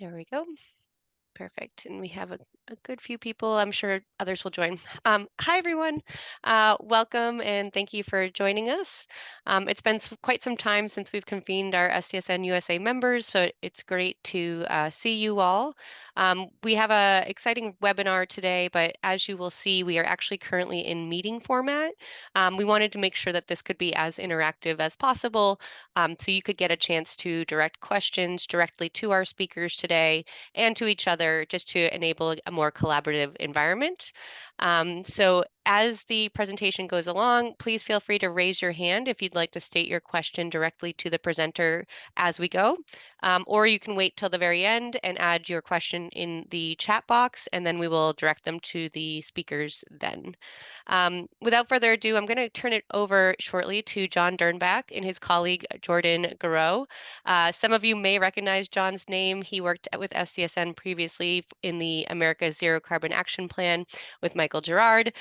There we go. Perfect. And we have a good few people. I'm sure others will join. Hi, everyone. Welcome and thank you for joining us. It's been quite some time since we've convened our SDSN USA members, so it's great to see you all. We have an exciting webinar today, but as you will see, we are actually currently in meeting format. We wanted to make sure that this could be as interactive as possible, so you could get a chance to direct questions directly to our speakers today and to each other just to enable a more collaborative environment. So as the presentation goes along, please feel free to raise your hand if you'd like to state your question directly to the presenter as we go. Or you can wait till the very end and add your question in the chat box, and then we will direct them to the speakers then. Without further ado, I'm going to turn it over shortly to John Dernbach and his colleague Jordan Gerow. Some of you may recognize John's name. He worked with SDSN previously in the America's Zero Carbon Action Plan with Michael Gerard.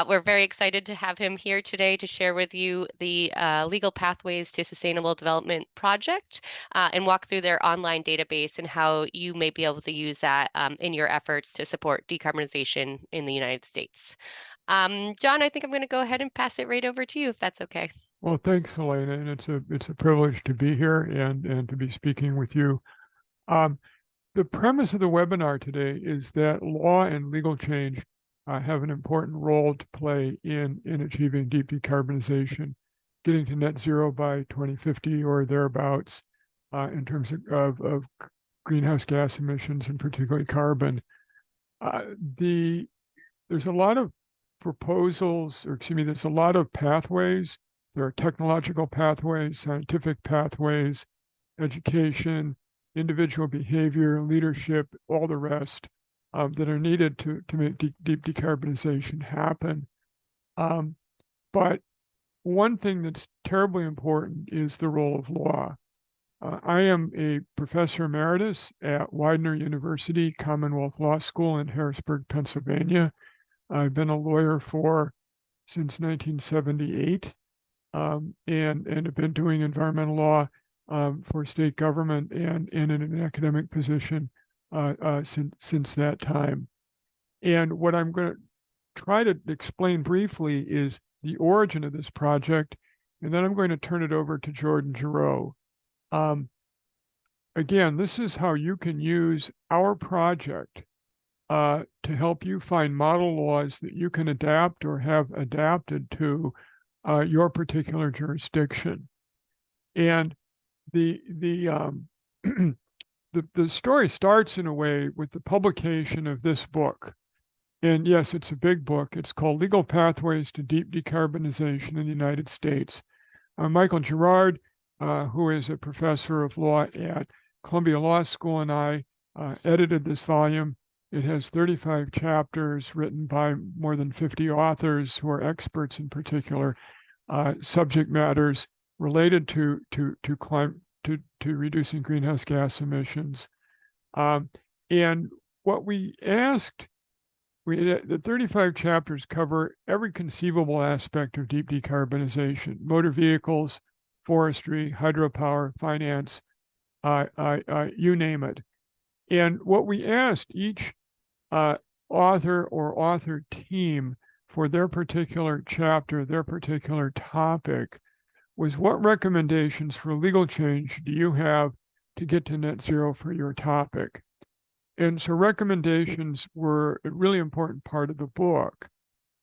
We're very excited to have him here today to share with you the Legal Pathways to Sustainable Development project and walk through their online database and how you may be able to use that in your efforts to support decarbonization in the United States. John, I think I'm going to go ahead and pass it right over to you if that's okay. Well, thanks, Elena, and it's a privilege to be here and to be speaking with you. The premise of the webinar today is that law and legal change have an important role to play in achieving deep decarbonization, getting to net zero by 2050 or thereabouts in terms of greenhouse gas emissions and particularly carbon. There's a lot of proposals, or excuse me, there's a lot of pathways. There are technological pathways, scientific pathways, education, individual behavior, leadership, all the rest that are needed to make deep decarbonization happen. But one thing that's terribly important is the role of law. I am a professor emeritus at Widener University, Commonwealth Law School in Harrisburg, Pennsylvania. I've been a lawyer since 1978 and have been doing environmental law for state government and in an academic position since that time. And what I'm going to try to explain briefly is the origin of this project, and then I'm going to turn it over to Jordan Gerow. Again, this is how you can use our project to help you find model laws that you can adapt or have adapted to your particular jurisdiction. And the story starts in a way with the publication of this book. And yes, it's a big book. It's called Legal Pathways to Deep Decarbonization in the United States. Michael Gerard, who is a professor of law at Columbia Law School, and I edited this volume. It has 35 chapters written by more than 50 authors who are experts in particular subject matters related to reducing greenhouse gas emissions. And what we asked, the 35 chapters cover every conceivable aspect of deep decarbonization: motor vehicles, forestry, hydropower, finance, you name it. And what we asked each author or author team for their particular chapter, their particular topic, was what recommendations for legal change do you have to get to net zero for your topic? And so recommendations were a really important part of the book.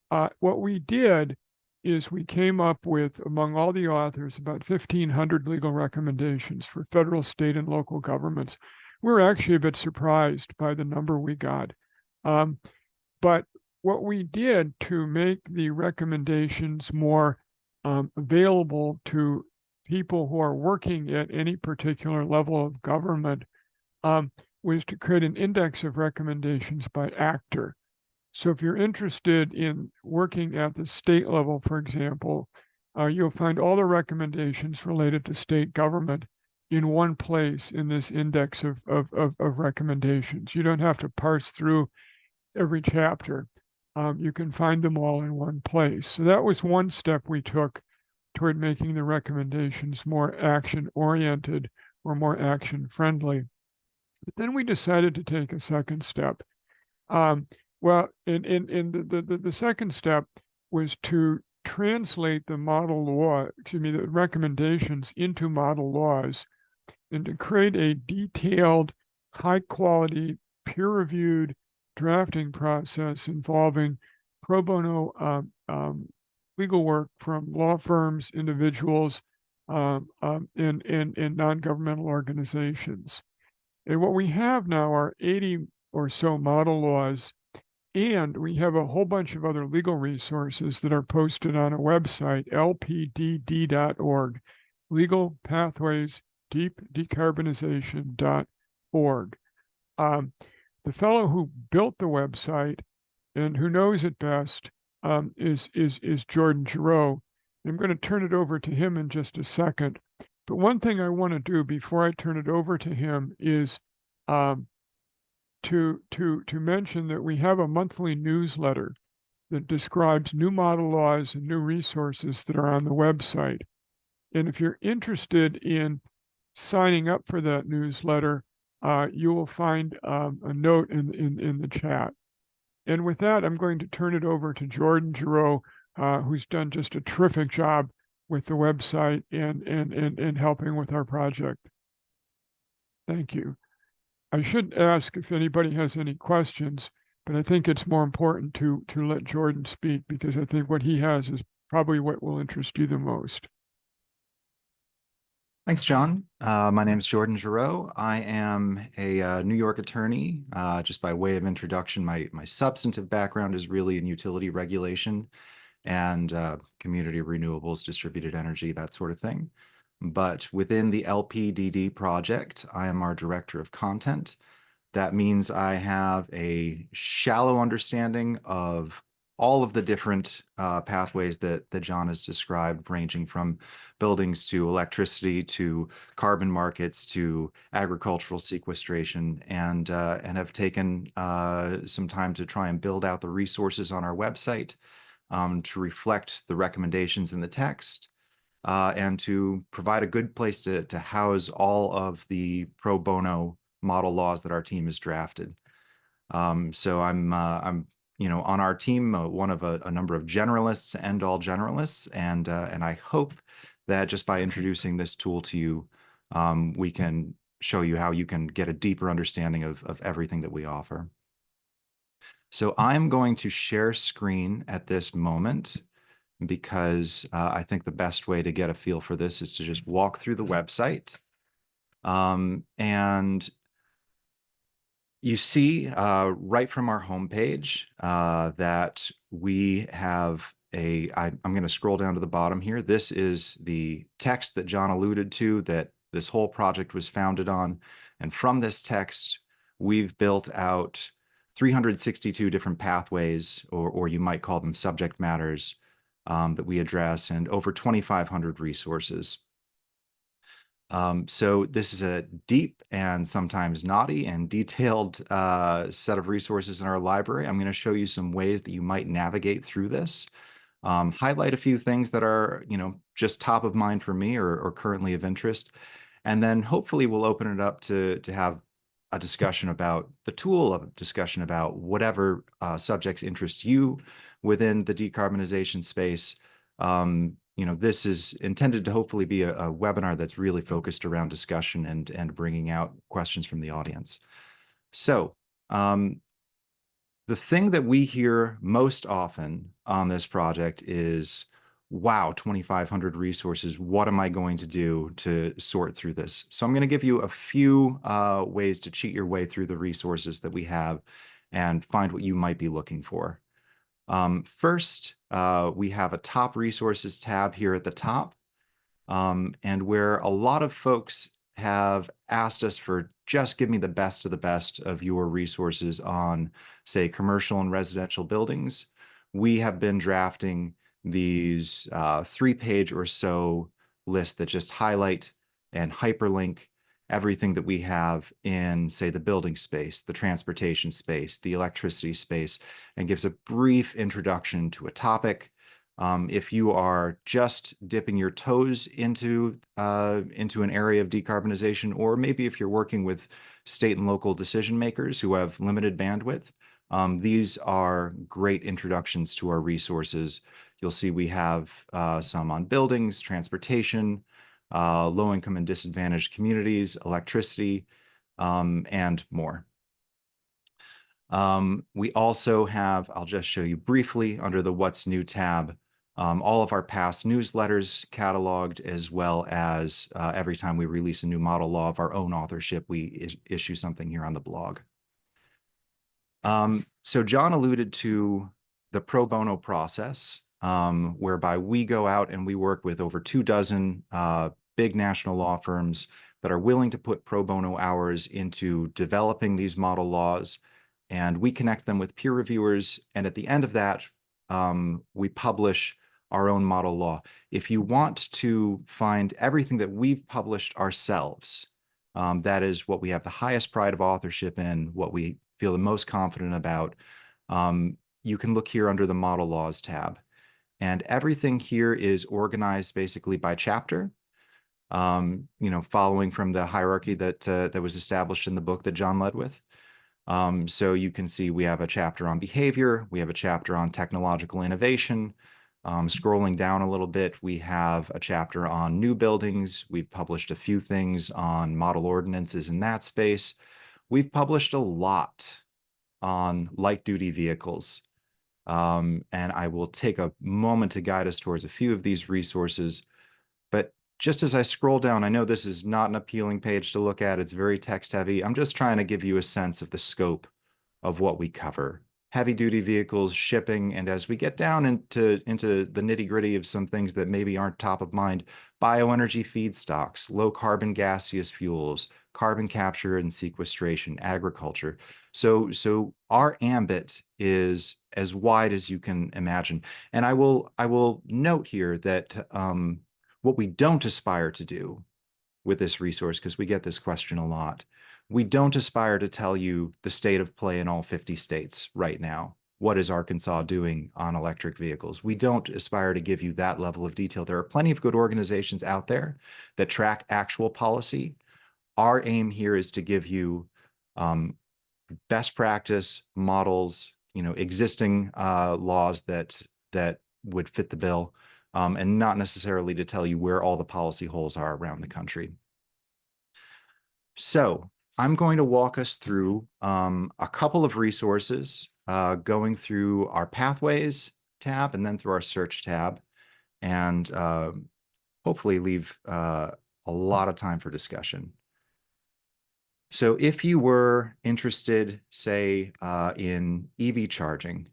What we did is we came up with, among all the authors, about 1,500 legal recommendations for federal, state, and local governments. We're actually a bit surprised by the number we got. But what we did to make the recommendations more available to people who are working at any particular level of government was to create an index of recommendations by actor. So if you're interested in working at the state level, for example, you'll find all the recommendations related to state government in one place in this index of recommendations. You don't have to parse through every chapter. You can find them all in one place. So that was one step we took toward making the recommendations more action-oriented or more action-friendly. But then we decided to take a second step. Well, the second step was to translate the model law, the recommendations into model laws, and to create a detailed, high quality, peer reviewed drafting process involving pro bono legal work from law firms, individuals, and non-governmental organizations. And what we have now are 80 or so model laws, and we have a whole bunch of other legal resources that are posted on a website, lpdd.org, Legal Pathways Deep Decarbonization.org. The fellow who built the website and who knows it best is Jordan Gerow. I'm going to turn it over to him in just a second. But one thing I want to do before I turn it over to him is to mention that we have a monthly newsletter that describes new model laws and new resources that are on the website. And if you're interested in signing up for that newsletter, you will find a note in the chat. And with that, I'm going to turn it over to Jordan Gerow, who's done just a terrific job with the website and helping with our project. Thank you. I should ask if anybody has any questions, but I think it's more important to let Jordan speak, because I think what he has is probably what will interest you the most. Thanks, John. My name is Jordan Gerow. I am a New York attorney. Just by way of introduction, my substantive background is really in utility regulation and community renewables, distributed energy, that sort of thing. But within the LPDD project, I am our director of content. That means I have a shallow understanding of all of the different pathways that John has described, ranging from buildings to electricity to carbon markets to agricultural sequestration, and have taken some time to try and build out the resources on our website to reflect the recommendations in the text, and to provide a good place to house all of the pro bono model laws that our team has drafted. So I'm on our team, one of a number of generalists and all generalists, and I hope that just by introducing this tool to you, we can show you how you can get a deeper understanding of everything that we offer. So I'm going to share screen at this moment, because I think the best way to get a feel for this is to just walk through the website. And you see right from our homepage that we have I'm going to scroll down to the bottom here. This is the text that John alluded to, that this whole project was founded on. And from this text, we've built out 362 different pathways, or you might call them subject matters, that we address, and over 2,500 resources. So this is a deep and sometimes naughty and detailed set of resources in our library. I'm going to show you some ways that you might navigate through this, highlight a few things that are, just top of mind for me or currently of interest, and then hopefully we'll open it up to have a discussion about the tool, a discussion about whatever subjects interest you within the decarbonization space. This is intended to hopefully be a webinar that's really focused around discussion and bringing out questions from the audience. So the thing that we hear most often on this project is, wow, 2,500 resources. What am I going to do to sort through this? So I'm going to give you a few ways to cheat your way through the resources that we have and find what you might be looking for. First, we have a top resources tab here at the top, and where a lot of folks have asked us for just give me the best of the best of your resources on, say, commercial and residential buildings. We have been drafting these 3-page or so lists that just highlight and hyperlink everything that we have in, say, the building space, the transportation space, the electricity space, and gives a brief introduction to a topic, If you are just dipping your toes into an area of decarbonization, or maybe if you're working with state and local decision makers who have limited bandwidth, these are great introductions to our resources. You'll see we have some on buildings, transportation, low-income and disadvantaged communities, electricity, and more. We also have, I'll just show you briefly under the What's New tab, all of our past newsletters cataloged, as well as every time we release a new model law of our own authorship, we issue something here on the blog. So John alluded to the pro bono process, whereby we go out and we work with over 24 big national law firms that are willing to put pro bono hours into developing these model laws. And we connect them with peer reviewers. And at the end of that, we publish our own model law. If you want to find everything that we've published ourselves, that is what we have the highest pride of authorship in, what we feel the most confident about, you can look here under the Model Laws tab. And everything here is organized basically by chapter, following from the hierarchy that was established in the book that John led with. So you can see we have a chapter on behavior, we have a chapter on technological innovation. Scrolling down a little bit, we have a chapter on new buildings. We've published a few things on model ordinances in that space. We've published a lot on light-duty vehicles. And I will take a moment to guide us towards a few of these resources. But just as I scroll down, I know this is not an appealing page to look at. It's very text heavy. I'm just trying to give you a sense of the scope of what we cover. Heavy duty vehicles, shipping, and as we get down into the nitty gritty of some things that maybe aren't top of mind, bioenergy feedstocks, low carbon gaseous fuels, carbon capture and sequestration, agriculture. So our ambit is as wide as you can imagine. And I will note here that what we don't aspire to do with this resource, because we get this question a lot, we don't aspire to tell you the state of play in all 50 states right now. What is Arkansas doing on electric vehicles? We don't aspire to give you that level of detail. There are plenty of good organizations out there that track actual policy. Our aim here is to give you best practice models, existing laws that would fit the bill, and not necessarily to tell you where all the policy holes are around the country. So I'm going to walk us through a couple of resources, going through our Pathways tab and then through our Search tab, and hopefully leave a lot of time for discussion. So if you were interested, say, in EV charging,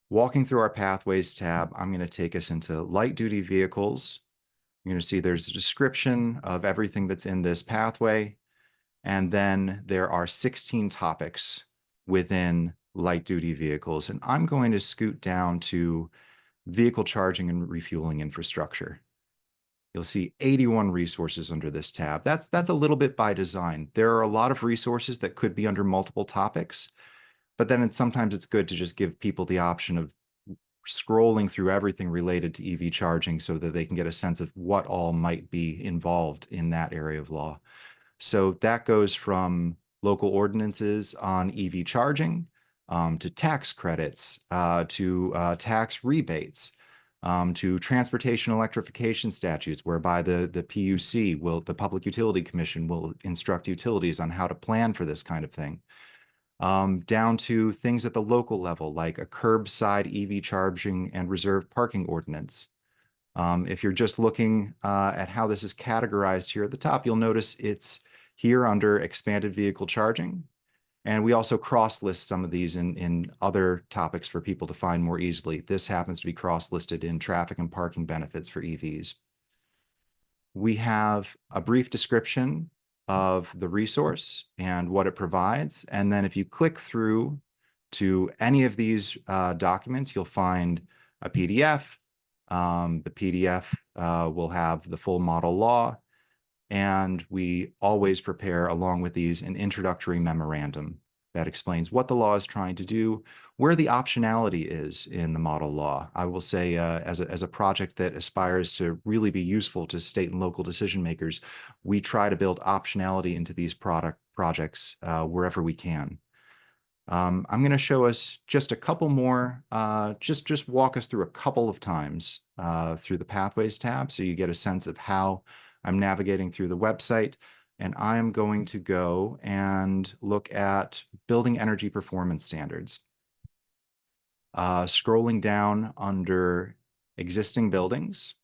walking through our Pathways tab, I'm going to take us into light-duty vehicles. You're going to see there's a description of everything that's in this pathway. And then there are 16 topics within light-duty vehicles. And I'm going to scoot down to vehicle charging and refueling infrastructure. You'll see 81 resources under this tab. That's a little bit by design. There are a lot of resources that could be under multiple topics, but then sometimes it's good to just give people the option of scrolling through everything related to EV charging so that they can get a sense of what all might be involved in that area of law. So that goes from local ordinances on EV charging, to tax credits, to tax rebates, to transportation electrification statutes, whereby the PUC the Public Utility Commission will instruct utilities on how to plan for this kind of thing, down to things at the local level, like a curbside EV charging and reserved parking ordinance. If you're just looking at how this is categorized here at the top, you'll notice it's here under expanded vehicle charging. And we also cross-list some of these in other topics for people to find more easily. This happens to be cross-listed in traffic and parking benefits for EVs. We have a brief description of the resource and what it provides. And then if you click through to any of these documents, you'll find a PDF. The PDF will have the full model law. And we always prepare, along with these, an introductory memorandum that explains what the law is trying to do, where the optionality is in the model law. I will say, as a project that aspires to really be useful to state and local decision makers, we try to build optionality into these projects wherever we can. I'm going to show us just a couple more, just walk us through a couple of times through the Pathways tab so you get a sense of how I'm navigating through the website. And I'm going to go and look at building energy performance standards. Scrolling down under existing buildings.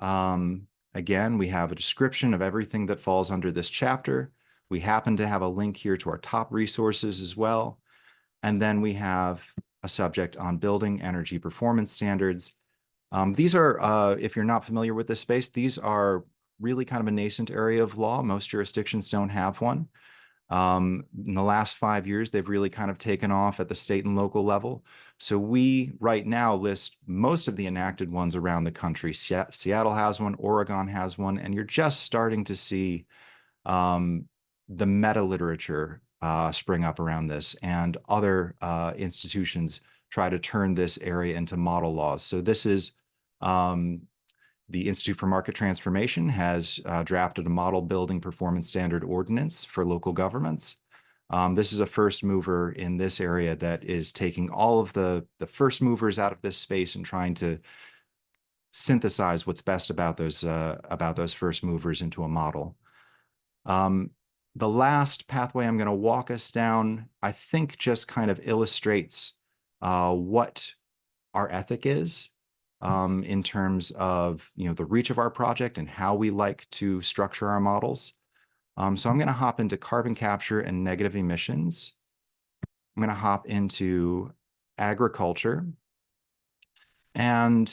Again, we have a description of everything that falls under this chapter. We happen to have a link here to our top resources as well. And then we have a subject on building energy performance standards. These are, if you're not familiar with this space, these are really kind of a nascent area of law. Most jurisdictions don't have one. In the last 5 years, they've really kind of taken off at the state and local level. So we right now list most of the enacted ones around the country. Seattle has one, Oregon has one, and you're just starting to see the meta literature spring up around this, and other institutions try to turn this area into model laws. So this is the Institute for Market Transformation has drafted a model building performance standard ordinance for local governments. This is a first mover in this area that is taking all of the first movers out of this space and trying to synthesize what's best about those first movers into a model. The last pathway I'm going to walk us down, I think, just kind of illustrates what our ethic is in terms of the reach of our project and how we like to structure our models. So I'm going to hop into carbon capture and negative emissions. I'm going to hop into agriculture. And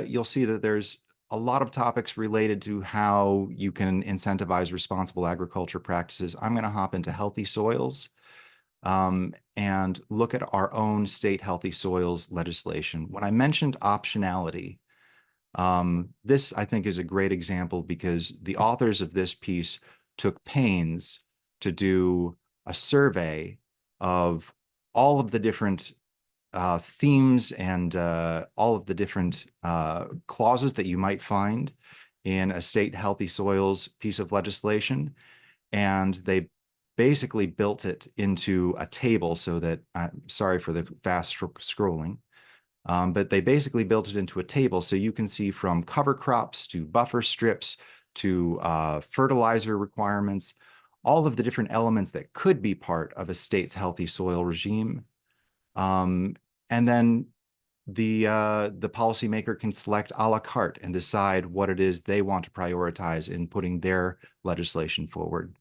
you'll see that there's a lot of topics related to how you can incentivize responsible agriculture practices. I'm going to hop into healthy soils and look at our own state healthy soils legislation. When I mentioned optionality, this I think is a great example because the authors of this piece took pains to do a survey of all of the different themes and all of the different clauses that you might find in a state healthy soils piece of legislation. And they basically built it into a table so that, sorry for the fast scrolling, but they basically built it into a table so you can see from cover crops to buffer strips to fertilizer requirements, all of the different elements that could be part of a state's healthy soil regime. And then the policymaker can select a la carte and decide what it is they want to prioritize in putting their legislation forward.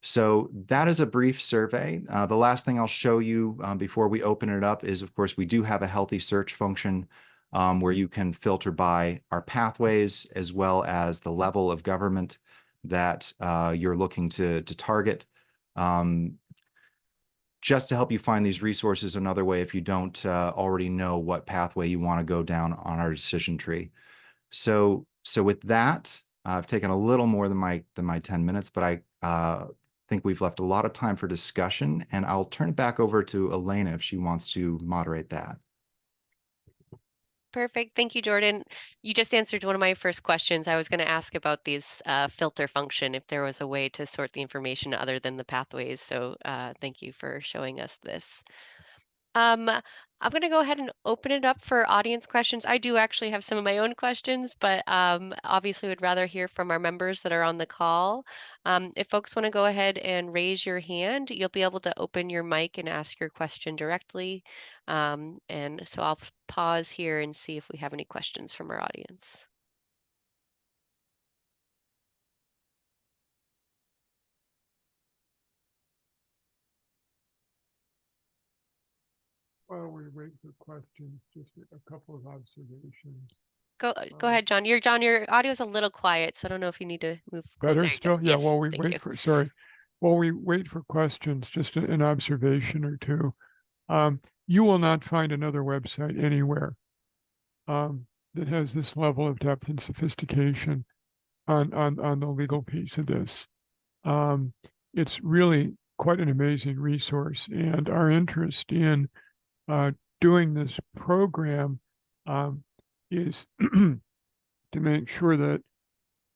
So that is a brief survey. The last thing I'll show you before we open it up is, of course, we do have a healthy search function where you can filter by our pathways as well as the level of government that you're looking to target. Just to help you find these resources another way if you don't already know what pathway you want to go down on our decision tree. So with that, I've taken a little more than my 10 minutes, but I think we've left a lot of time for discussion, and I'll turn it back over to Elena if she wants to moderate that. Perfect. Thank you, Jordan. You just answered one of my first questions. I was going to ask about these filter function, if there was a way to sort the information other than the pathways. So thank you for showing us this. I'm going to go ahead and open it up for audience questions. I do actually have some of my own questions, but obviously would rather hear from our members that are on the call. If folks want to go ahead and raise your hand, you'll be able to open your mic and ask your question directly. And so I'll pause here and see if we have any questions from our audience. While we wait for questions, just a couple of observations. Go ahead, John. Your audio is a little quiet, so I don't know if you need to move closer. Better still? Yeah, yes, while we wait for, sorry. While we wait for questions, just an observation or two. You will not find another website anywhere that has this level of depth and sophistication on the legal piece of this. It's really quite an amazing resource. And our interest in doing this program is to make sure that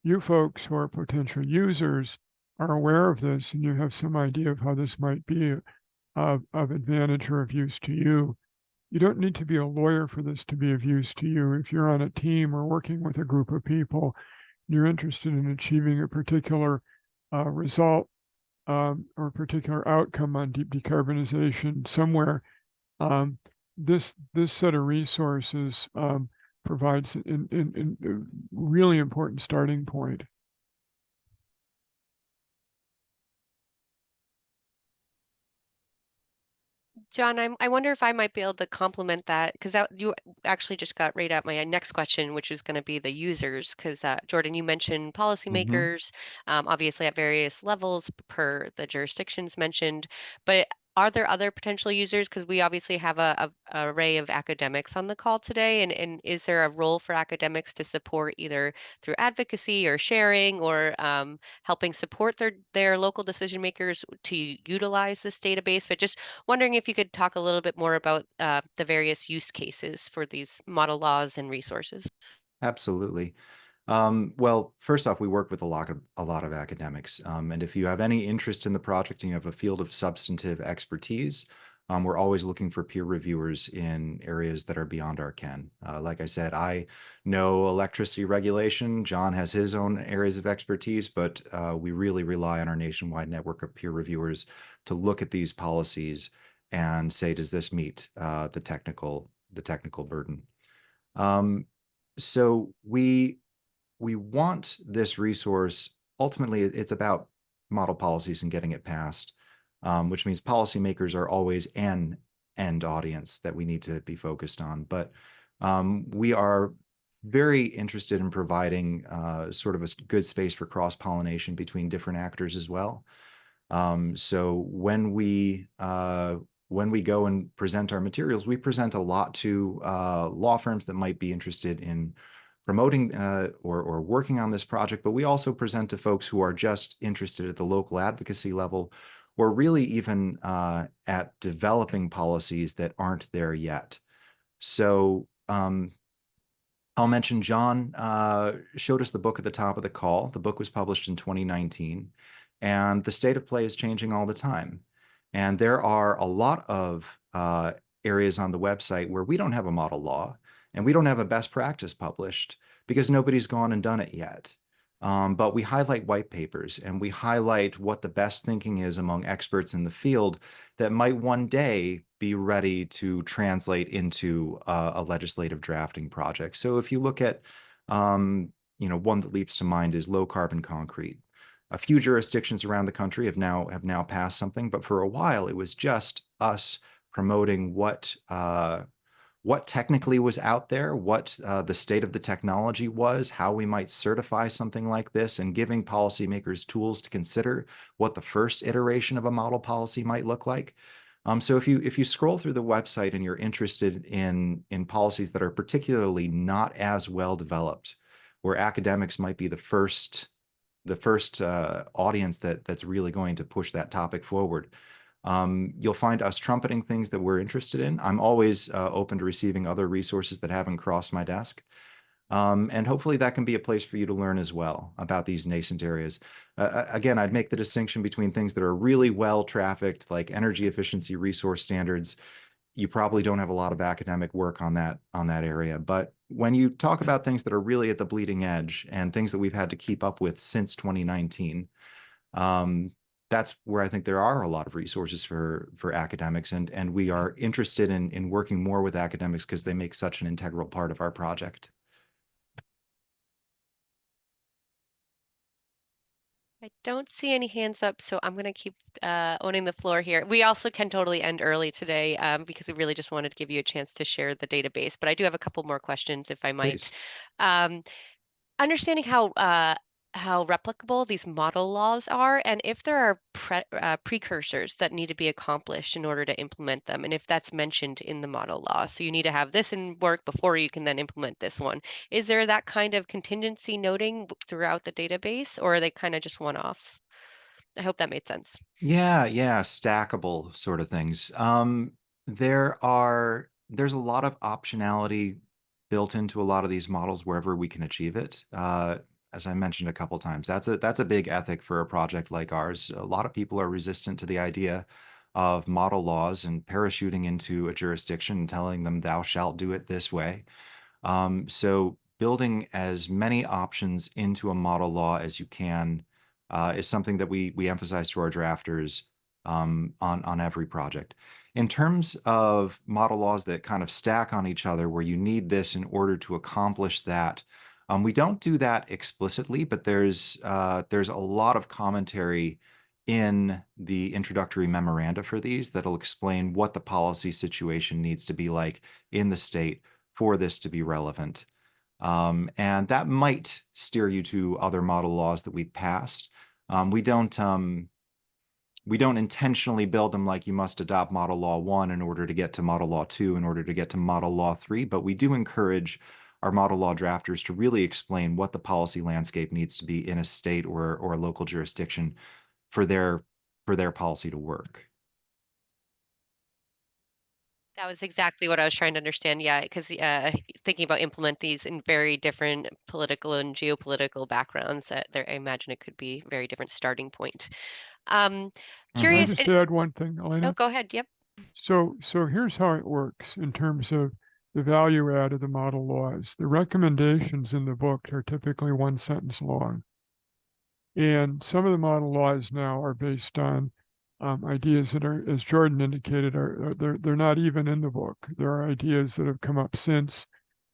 you folks who are potential users are aware of this and you have some idea of how this might be of advantage or of use to you. You don't need to be a lawyer for this to be of use to you. If you're on a team or working with a group of people, you're interested in achieving a particular result or a particular outcome on deep decarbonization somewhere, this set of resources provides a really important starting point. John, I wonder if I might be able to complement that because you actually just got right at my next question, which is going to be the users. Because Jordan, you mentioned policymakers, obviously at various levels per the jurisdictions mentioned, but are there other potential users? Because we obviously have a array of academics on the call today, and is there a role for academics to support either through advocacy or sharing or helping support their local decision makers to utilize this database? But just wondering if you could talk a little bit more about the various use cases for these model laws and resources. Absolutely. Well, first off, we work with a lot of academics. And if you have any interest in the project and you have a field of substantive expertise, we're always looking for peer reviewers in areas that are beyond our ken. Like I said, I know electricity regulation. John has his own areas of expertise, but we really rely on our nationwide network of peer reviewers to look at these policies and say, does this meet the technical burden? So we want this resource. Ultimately, it's about model policies and getting it passed, which means policymakers are always an end audience that we need to be focused on. But we are very interested in providing sort of a good space for cross-pollination between different actors as well. So when we go and present our materials, we present a lot to law firms that might be interested in promoting or working on this project, but we also present to folks who are just interested at the local advocacy level or really even at developing policies that aren't there yet. So I'll mention John showed us the book at the top of the call. The book was published in 2019, and the state of play is changing all the time. And there are a lot of areas on the website where we don't have a model law and we don't have a best practice published because nobody's gone and done it yet. But we highlight white papers and we highlight what the best thinking is among experts in the field that might one day be ready to translate into a legislative drafting project. So if you look at, one that leaps to mind is low carbon concrete. A few jurisdictions around the country have now passed something, but for a while it was just us promoting what technically was out there, what the state of the technology was, how we might certify something like this, and giving policymakers tools to consider what the first iteration of a model policy might look like. So if you scroll through the website and you're interested in policies that are particularly not as well developed, where academics might be the first audience that's really going to push that topic forward, you'll find us trumpeting things that we're interested in. I'm always open to receiving other resources that haven't crossed my desk. And hopefully that can be a place for you to learn as well about these nascent areas. Again, I'd make the distinction between things that are really well trafficked, like energy efficiency resource standards. You probably don't have a lot of academic work on that area. But when you talk about things that are really at the bleeding edge and things that we've had to keep up with since 2019, that's where I think there are a lot of resources for academics, and we are interested in working more with academics because they make such an integral part of our project. I don't see any hands up, so I'm going to keep owning the floor here. We also can totally end early today because we really just wanted to give you a chance to share the database, but I do have a couple more questions if I might. Please. Understanding how replicable these model laws are, and if there are precursors that need to be accomplished in order to implement them, and if that's mentioned in the model law. So you need to have this in work before you can then implement this one. Is there that kind of contingency noting throughout the database, or are they kind of just one-offs? I hope that made sense. Yeah, stackable sort of things. There's a lot of optionality built into a lot of these models wherever we can achieve it. As I mentioned a couple times, that's a big ethic for a project like ours. A lot of people are resistant to the idea of model laws and parachuting into a jurisdiction and telling them thou shalt do it this way. So building as many options into a model law as you can is something that we emphasize to our drafters on every project. In terms of model laws that kind of stack on each other, where you need this in order to accomplish that, we don't do that explicitly, but there's a lot of commentary in the introductory memoranda for these that'll explain what the policy situation needs to be like in the state for this to be relevant. And that might steer you to other model laws that we've passed. We don't intentionally build them like you must adopt model law 1 in order to get to model law 2 in order to get to model law 3, but we do encourage our model law drafters to really explain what the policy landscape needs to be in a state or a local jurisdiction for their policy to work. That was exactly what I was trying to understand. Yeah, because thinking about implement these in very different political and geopolitical backgrounds, I imagine it could be a very different starting point. Can I Curious. just add one thing, Oh, Elena? go ahead. Yep. So here's how it works in terms of the value add of the model laws. The recommendations in the book are typically 1 sentence long. And some of the model laws now are based on ideas that are, as Jordan indicated, they're not even in the book. There are ideas that have come up since,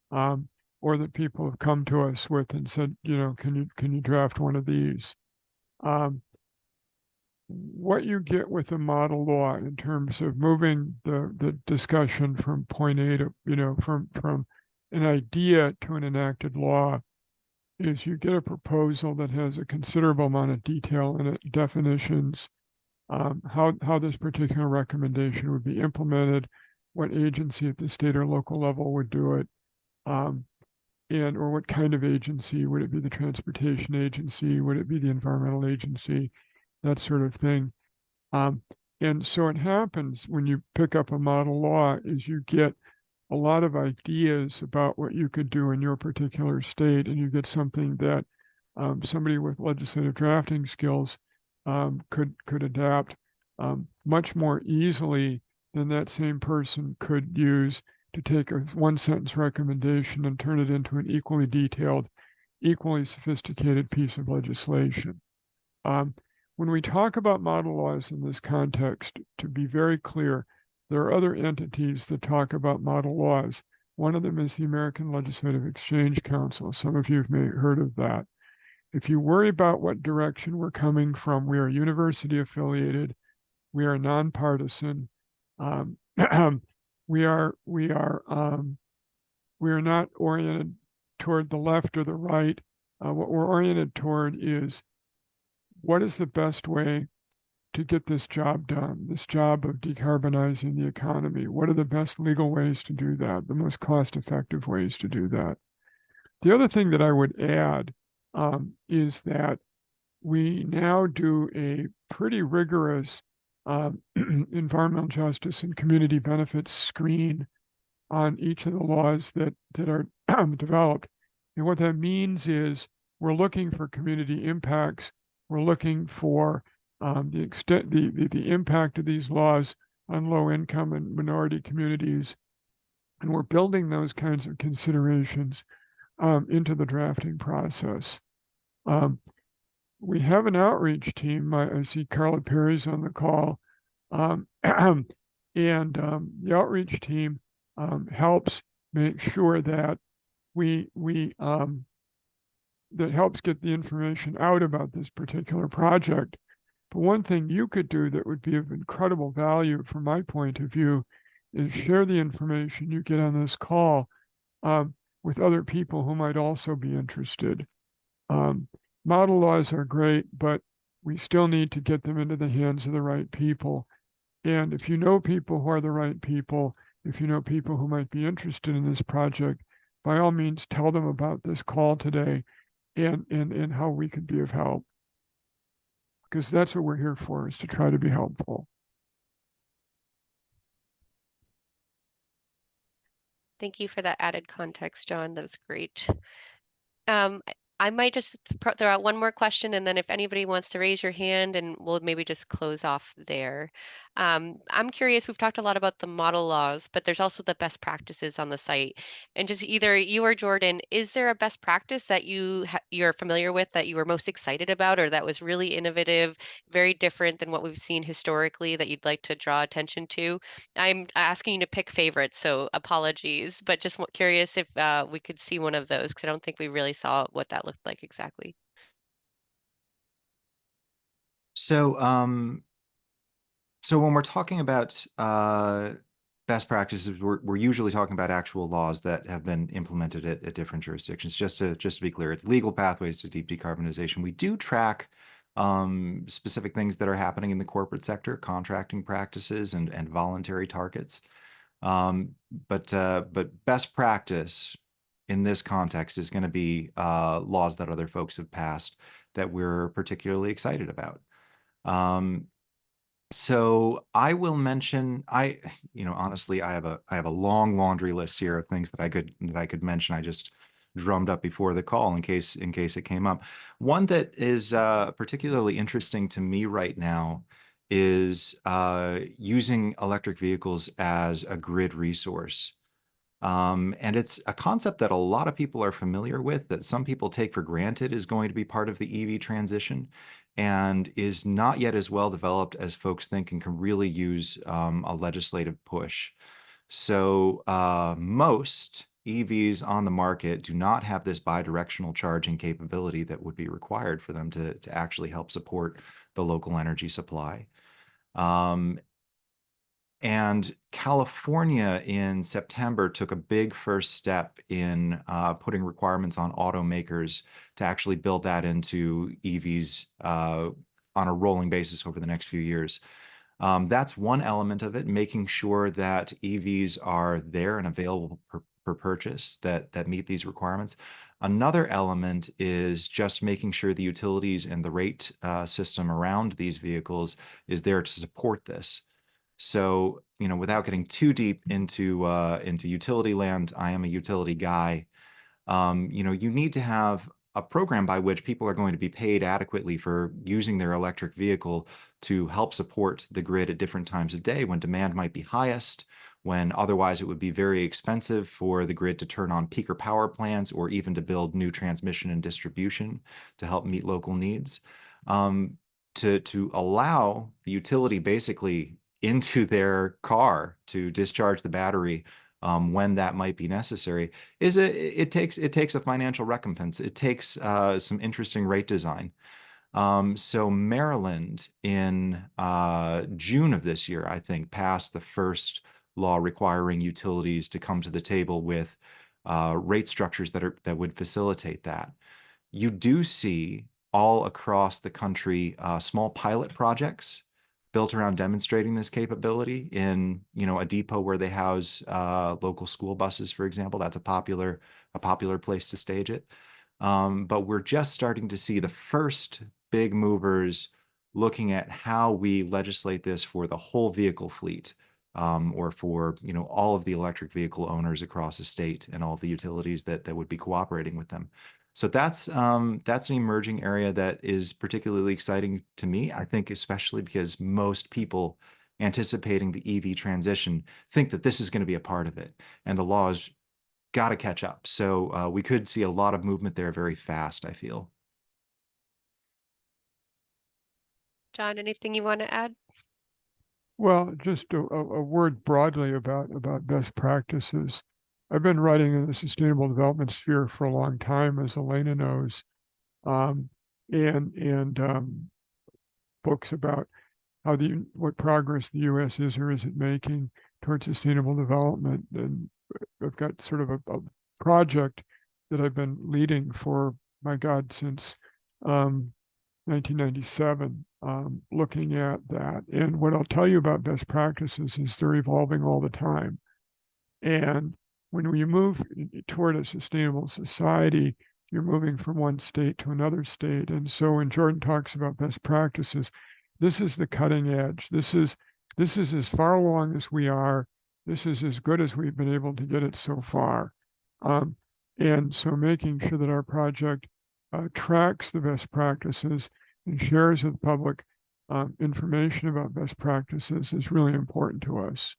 or that people have come to us with and said, can you draft one of these? What you get with a model law in terms of moving the discussion from point A to, from an idea to an enacted law is you get a proposal that has a considerable amount of detail in it, definitions, how this particular recommendation would be implemented, what agency at the state or local level would do it, or what kind of agency. Would it be the transportation agency? Would it be the environmental agency? That sort of thing. And so it happens when you pick up a model law is you get a lot of ideas about what you could do in your particular state, and you get something that somebody with legislative drafting skills could adapt much more easily than that same person could use to take a 1 sentence recommendation and turn it into an equally detailed, equally sophisticated piece of legislation. When we talk about model laws in this context, to be very clear, there are other entities that talk about model laws. One of them is the American Legislative Exchange Council. Some of you may have heard of that. If you worry about what direction we're coming from, we are university affiliated, we are nonpartisan, we are not oriented toward the left or the right. What we're oriented toward is what is the best way to get this job done, this job of decarbonizing the economy? What are the best legal ways to do that, the most cost-effective ways to do that? The other thing that I would add is that we now do a pretty rigorous environmental justice and community benefits screen on each of the laws that are developed. And what that means is we're looking for community impacts. We're looking for the extent, the impact of these laws on low income and minority communities. And we're building those kinds of considerations into the drafting process. We have an outreach team. I see Carla Perry's on the call. And the outreach team helps make sure that that helps get the information out about this particular project. But one thing you could do that would be of incredible value from my point of view is share the information you get on this call with other people who might also be interested. Model laws are great, but we still need to get them into the hands of the right people. And if you know people who are the right people, if you know people who might be interested in this project, by all means, tell them about this call today and how we could be of help. because that's what we're here for, is to try to be helpful. Thank you for that added context, John. That was great. I might just throw out one more question, and then if anybody wants to raise your hand, and we'll maybe just close off there. I'm curious, we've talked a lot about the model laws, but there's also the best practices on the site. And just either you or Jordan, is there a best practice that you're familiar with that you were most excited about, or that was really innovative, very different than what we've seen historically, that you'd like to draw attention to? I'm asking you to pick favorites, so apologies, but just curious if we could see one of those, because I don't think we really saw what that looked like exactly. So, so when we're talking about best practices, we're usually talking about actual laws that have been implemented at different jurisdictions. Just to be clear, it's legal pathways to deep decarbonization. We do track specific things that are happening in the corporate sector, contracting practices and voluntary targets. But best practice in this context is going to be laws that other folks have passed that we're particularly excited about. So I will mention, honestly, I have a long laundry list here of things that I could mention. I just drummed up before the call in case it came up. One that is particularly interesting to me right now is using electric vehicles as a grid resource. And it's a concept that a lot of people are familiar with, that some people take for granted is going to be part of the EV transition, and is not yet as well developed as folks think, and can really use a legislative push. So most EVs on the market do not have this bidirectional charging capability that would be required for them to actually help support the local energy supply. And California in September took a big first step in putting requirements on automakers to actually build that into EVs on a rolling basis over the next few years. That's one element of it, making sure that EVs are there and available for purchase that meet these requirements. Another element is just making sure the utilities and the rate system around these vehicles is there to support this. So, without getting too deep into utility land, I am a utility guy. You need to have a program by which people are going to be paid adequately for using their electric vehicle to help support the grid at different times of day when demand might be highest, when otherwise it would be very expensive for the grid to turn on peaker power plants or even to build new transmission and distribution to help meet local needs. To allow the utility basically into their car to discharge the battery when that might be necessary it takes a financial recompense. It takes some interesting rate design. So Maryland in June of this year, I think, passed the first law requiring utilities to come to the table with rate structures that would facilitate that. You do see all across the country small pilot projects built around demonstrating this capability in, a depot where they house local school buses, for example. That's a popular place to stage it. But we're just starting to see the first big movers looking at how we legislate this for the whole vehicle fleet, or for, all of the electric vehicle owners across the state and all of the utilities that would be cooperating with them. So that's an emerging area that is particularly exciting to me, I think, especially because most people anticipating the EV transition think that this is going to be a part of it, and the laws got to catch up. So we could see a lot of movement there very fast, I feel. John, anything you want to add? Well, just a word broadly about best practices. I've been writing in the sustainable development sphere for a long time, as Elena knows, and books about what progress the U.S. is or isn't making towards sustainable development. And I've got sort of a project that I've been leading for, my God, since 1997, looking at that. And what I'll tell you about best practices is they're evolving all the time. And when we move toward a sustainable society, you're moving from one state to another state. And so when Jordan talks about best practices, this is the cutting edge. This is as far along as we are. This is as good as we've been able to get it so far. And so making sure that our project tracks the best practices and shares with the public information about best practices is really important to us.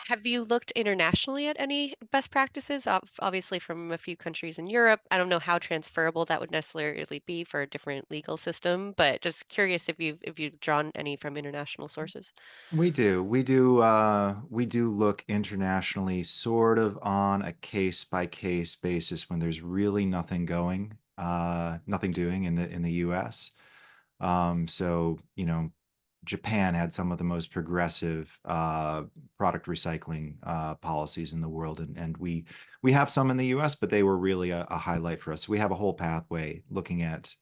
Have you looked internationally at any best practices? Obviously, from a few countries in Europe. I don't know how transferable that would necessarily be for a different legal system, but just curious if you've drawn any from international sources. We do. We do look internationally sort of on a case by case basis when there's really nothing doing in the US. So, Japan had some of the most progressive product recycling policies in the world, and we have some in the U.S., but they were really a highlight for us. So we have a whole pathway looking at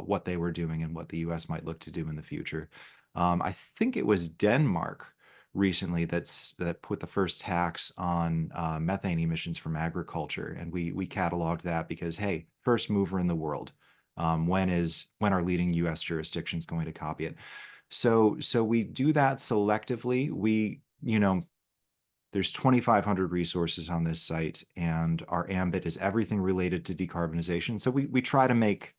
what they were doing and what the U.S. might look to do in the future. I think it was Denmark recently that put the first tax on methane emissions from agriculture, and we cataloged that because, hey, first mover in the world. When are leading U.S. jurisdictions going to copy it? So we do that selectively. There's 2,500 resources on this site, and our ambit is everything related to decarbonization. So we try to make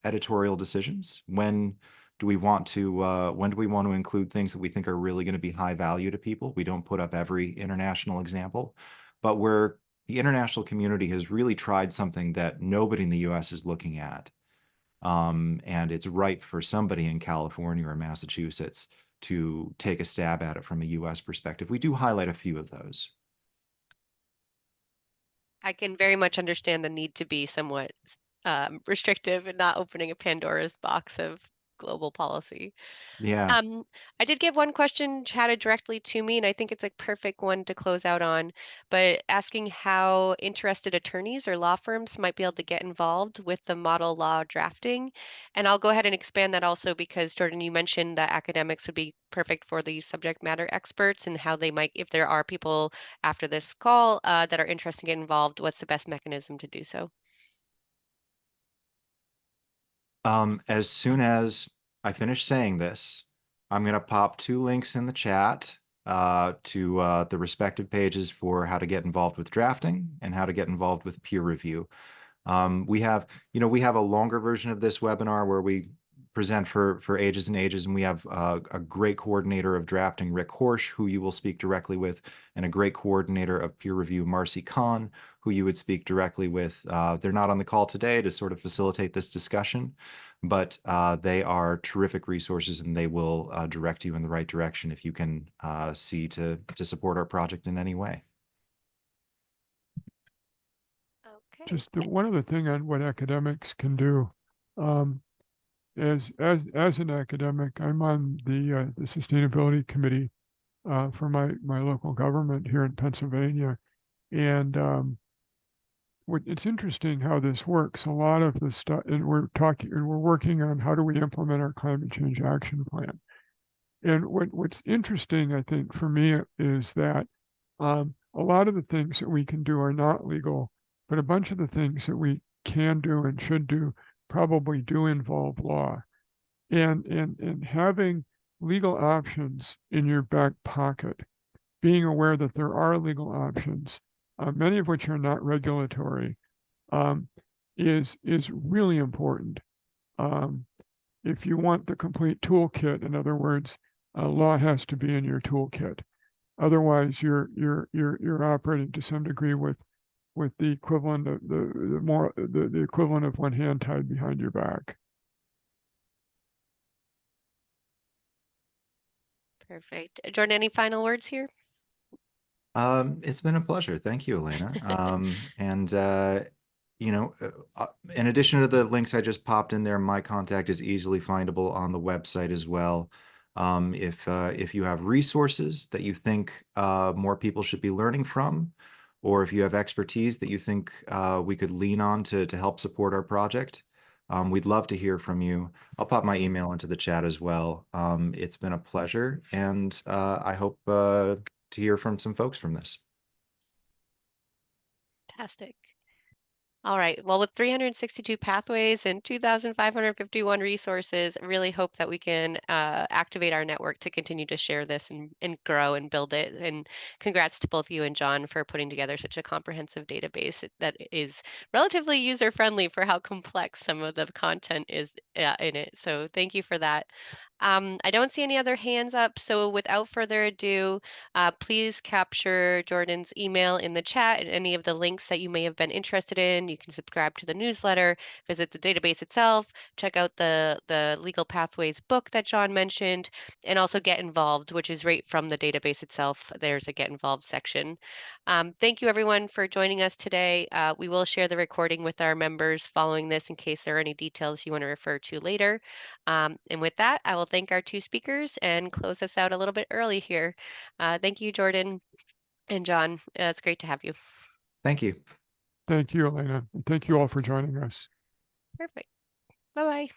editorial decisions. When do we want to include things that we think are really going to be high value to people? We don't put up every international example, but where the international community has really tried something that nobody in the US is looking at. And it's ripe for somebody in California or Massachusetts to take a stab at it from a US perspective. We do highlight a few of those. I can very much understand the need to be somewhat restrictive and not opening a Pandora's box of global policy. Yeah. Um, I did get one question chatted directly to me, and I think it's a perfect one to close out on, but asking how interested attorneys or law firms might be able to get involved with the model law drafting. And I'll go ahead and expand that also because, Jordan, you mentioned that academics would be perfect for the subject matter experts and how they might, if there are people after this call that are interested in getting involved, what's the best mechanism to do so? As soon as I finish saying this, I'm going to pop 2 links in the chat to the respective pages for how to get involved with drafting and how to get involved with peer review. We have a longer version of this webinar where we present for ages and ages, and we have a great coordinator of drafting, Rick Horsch, who you will speak directly with, and a great coordinator of peer review, Marcy Kahn, who you would speak directly with. They're not on the call today to sort of facilitate this discussion, but they are terrific resources, and they will direct you in the right direction if you can see to support our project in any way. Okay. Just one other thing on what academics can do. As an academic, I'm on the sustainability committee for my local government here in Pennsylvania, and it's interesting how this works. A lot of the stuff, and we're working on how do we implement our climate change action plan. And what's interesting, I think, for me is that a lot of the things that we can do are not legal, but a bunch of the things that we can do and should do probably do involve law. And having legal options in your back pocket, being aware that there are legal options, many of which are not regulatory, is really important. If you want the complete toolkit, in other words, law has to be in your toolkit. Otherwise, you're operating to some degree with the equivalent of the equivalent of one hand tied behind your back. Perfect. Jordan, any final words here? It's been a pleasure. Thank you, Elena. In addition to the links I just popped in there, my contact is easily findable on the website as well. If you have resources that you think more people should be learning from, or if you have expertise that you think we could lean on to help support our project, we'd love to hear from you. I'll pop my email into the chat as well. It's been a pleasure, and I hope to hear from some folks from this. Fantastic. All right. Well, with 362 pathways and 2,551 resources, I really hope that we can activate our network to continue to share this and grow and build it. And congrats to both you and John for putting together such a comprehensive database that is relatively user-friendly for how complex some of the content is in it. So thank you for that. I don't see any other hands up. So without further ado, please capture Jordan's email in the chat and any of the links that you may have been interested in. You can subscribe to the newsletter, visit the database itself, check out the Legal Pathways book that John mentioned, and also get involved, which is right from the database itself. There's a get involved section. Thank you everyone for joining us today. We will share the recording with our members following this in case there are any details you want to refer to later. And with that, I will thank our two speakers and close us out a little bit early here. Thank you, Jordan and John. It's great to have you. Thank you. Thank you, Elena. And thank you all for joining us. Perfect. Bye-bye.